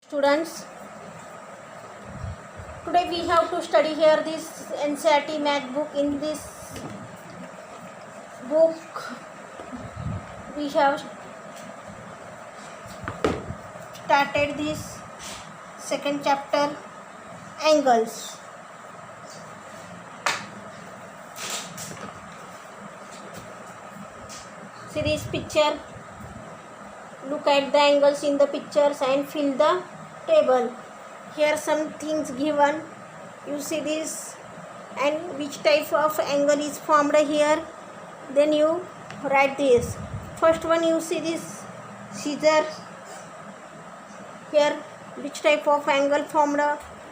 Students, today we have to study here this NCERT math book. In this book we have started this second chapter, angles. See this picture, look at the angles in the pictures and fill the table. Here some things given, you see this and which type of angle is formed here, then you write this. First one, you see this scissor here, which type of angle formed,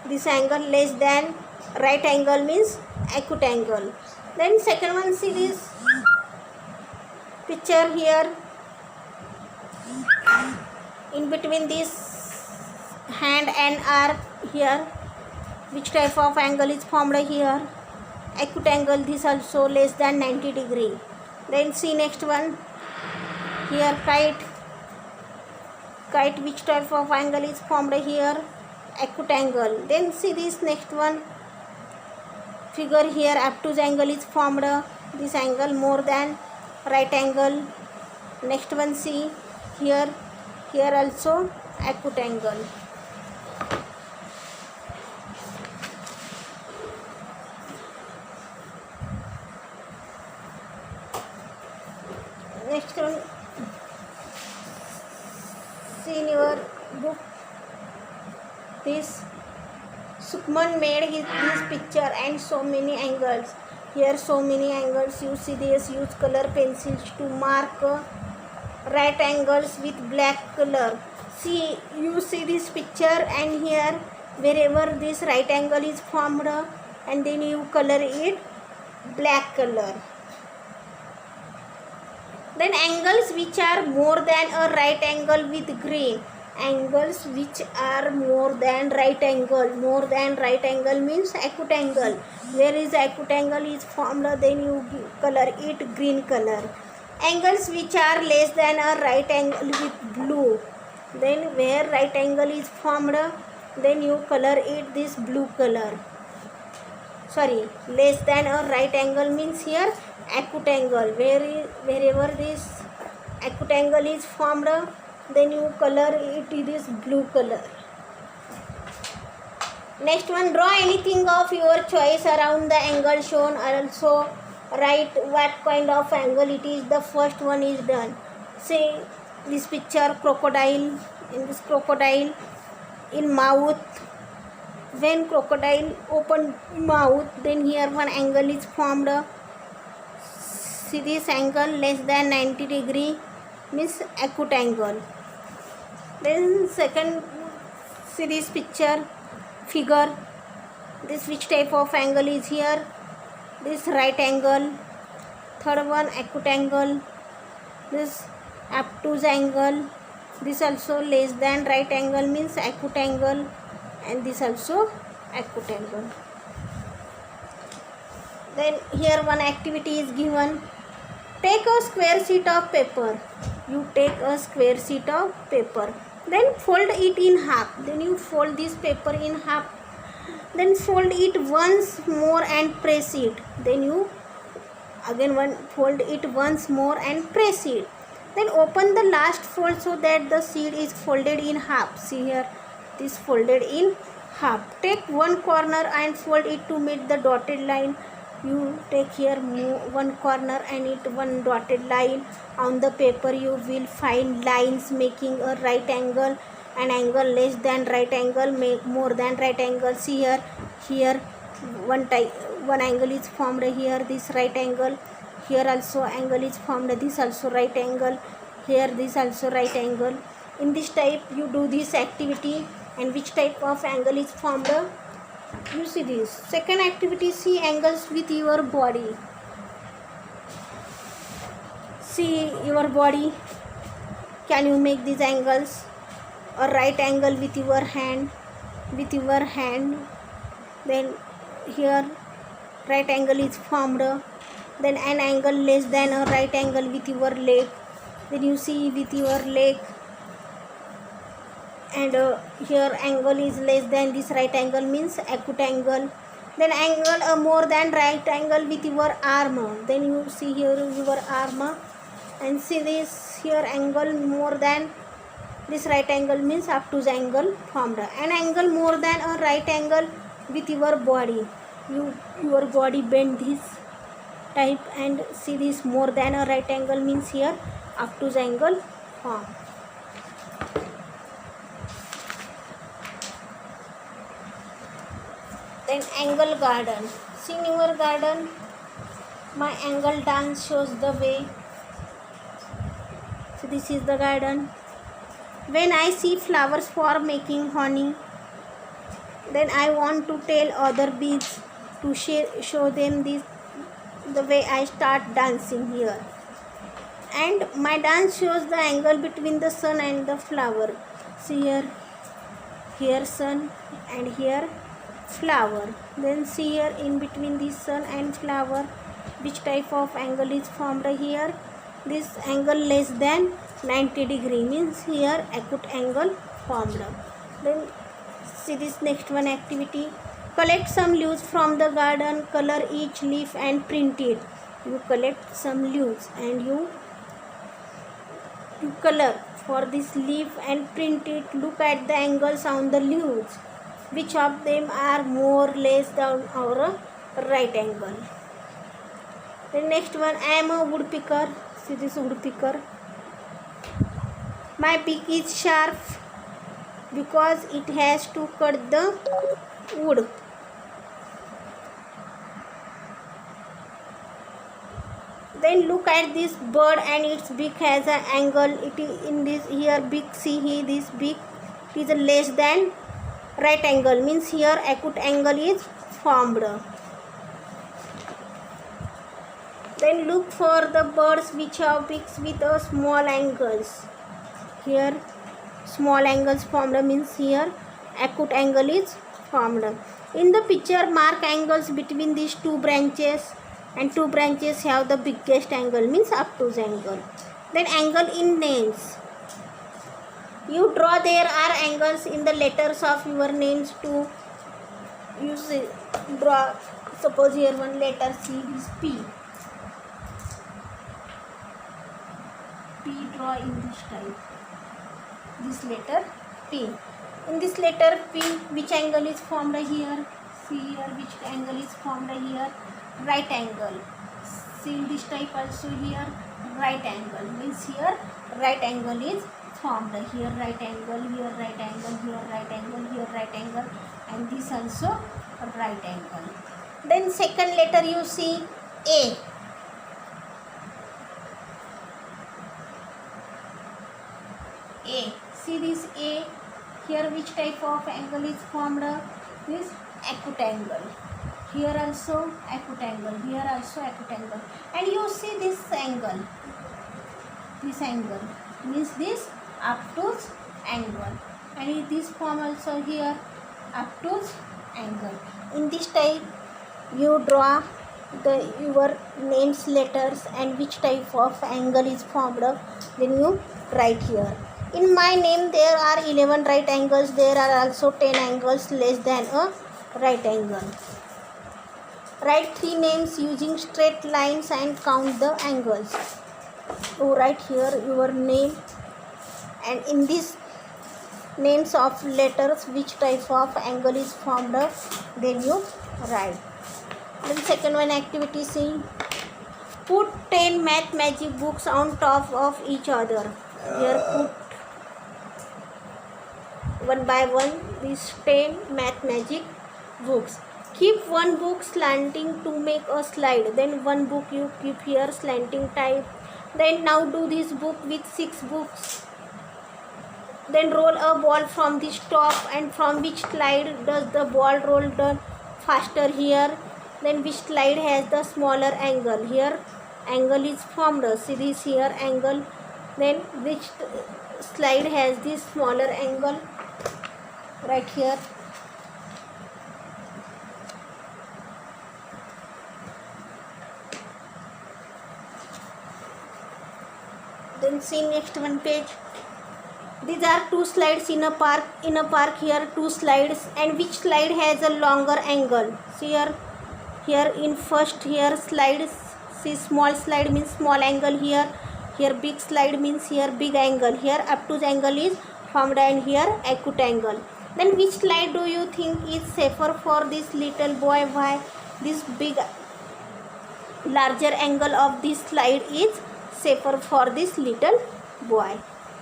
this angle less than right angle means acute angle. Then second one, see this picture here, in between this hand and arc here, which type of angle is formed here, acute angle, this also less than 90 degree. Then see next one here, kite, which type of angle is formed here, acute angle. Then see this next one figure here, obtuse angle is formed, this angle more than right angle. Next one, see here also acute angle. Next one, see in your book, this Sukhman made this picture and so many angles. Here so many angles, you see this, use color pencils to mark right angles with black color. See, you see this picture and here wherever this right angle is formed and then you color it black color. Then angles which are more than a right angle with green. Angles which are more than right angle means acute angle. Where is acute angle is formed, then you color it green color. Angles which are less than a right angle with blue, then where right angle is formed, then you color it this blue color. Sorry, less than a right angle means here acute angle. Wherever this acute angle is formed, then you color it this blue color. Next one, draw anything of your choice around the angle shown. Also write what kind of angle it is. The first one is done. See this picture, crocodile. In this crocodile in mouth, when crocodile open mouth, then here one angle is formed. See this angle less than 90 degree means acute angle. Then second, see this picture figure, this which type of angle is here, this right angle. Third one acute angle, this obtuse angle, this also less than right angle means acute angle, and this also acute angle. Then here one activity is given, take a square sheet of paper. You take a square sheet of paper, then fold it in half. Then you fold this paper in half, then fold it once more and press it. Then you again fold it once more and press it. Then open the last fold so that the sheet is folded in half. See here, this folded in half. Take one corner and fold it to meet the dotted line. You take here one corner and it one dotted line on the paper. You will find lines making a right angle, an angle less than right angle, make more than right angle. See here one angle is formed here, this right angle. Here also angle is formed, this also right angle. Here this also right angle. In this type you do this activity, and which type of angle is formed, you see this. Second activity, see angles with your body. See your body, can you make these angles? A right angle with your hand, then here right angle is formed. Then an angle less than a right angle with your leg, then you see with your leg and here angle is less than this right angle means acute angle. Then angle more than right angle with your arm, then you see here your arm and see this here angle more than this right angle means obtuse angle formed. An angle more than a right angle with your body, your body bend this type and see this more than a right angle means here obtuse angle formed. Then angle garden. See in your garden, my angle dance shows the way. So this is the garden. When I see flowers for making honey, then I want to tell other bees to show them this the way I start dancing here. And my dance shows the angle between the sun and the flower. See here sun and here flower. Then see here in between the sun and flower which type of angle is formed here. This angle less than 90 degree means here acute angle formed. Then see this next one activity. Collect some leaves from the garden, color each leaf and print it. You collect some leaves and you color for this leaf and print it. Look at the angles on the leaves. Which of them are more less down or a right angle? The next one, I am a woodpecker. See this woodpecker. My beak is sharp because it has to cut the wood. Then look at this bird and its beak has an angle. It is in this here beak. See here this beak is less than right angle means here acute angle is formed. Then look for the birds which have beaks with a small angles. Here small angles formed means here acute angle is formed. In the picture mark angles between these two branches and two branches have the biggest angle means obtuse angle. Then angle in names. You draw there are angles in the letters of your names to use draw. Suppose here one letter C is P. P draw in this type. This letter P. In this letter P, which angle is formed here? See here which angle is formed here? Right angle. See this type also here right angle means here right angle is formed. Here right angle, here right angle, here right angle, here right angle, and this also right angle. Then second letter you see A. A. See this A. Here which type of angle is formed? This acute angle. Here also acute angle. Here also acute angle. And you see this angle. This angle means this obtuse angle. And in this form also here obtuse angle. In this type you draw your names letters and which type of angle is formed. Then you write here. In my name there are 11 right angles. There are also 10 angles less than a right angle. Write 3 names using straight lines and count the angles. You write here your name and in this names of letters which type of angle is formed, then you write. Then second one activity C. Put 10 math magic books on top of each other. Here put one by one these 10 math magic books. Keep one book slanting to make a slide. Then one book you keep here slanting type. Then now do this book with 6 books. Then roll a ball from this top and from which slide does the ball roll the faster here. Then which slide has the smaller angle. Here angle is formed. See this here angle. Then which slide has this smaller angle. Right here. Then see next one page. These are two slides in a park. In a park here two slides, and which slide has a longer angle? See here in first here slide, see small slide means small angle here big slide means here big angle, here obtuse angle is formed and here acute angle. Then which slide do you think is safer for this little boy? Why? This big larger angle of this slide is safer for this little boy.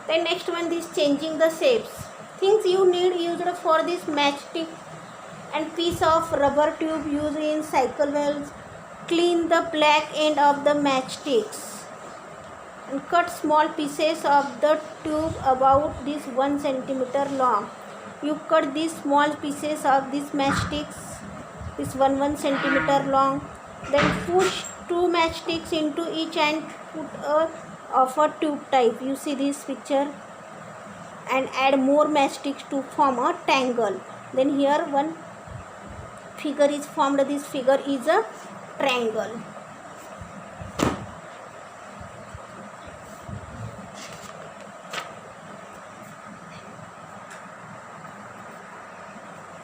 Then next one is changing the shapes. Things you need used for this matchstick and piece of rubber tube used in cycle wheels. Clean the black end of the matchsticks and cut small pieces of the tube about this 1 centimeter long. You cut these small pieces of these matchsticks, this 1 centimeter long. Then push 2 matchsticks into each and put of a tube type. You see this picture, and add more matchsticks to form a tangle. Then here one figure is formed. This figure is a triangle.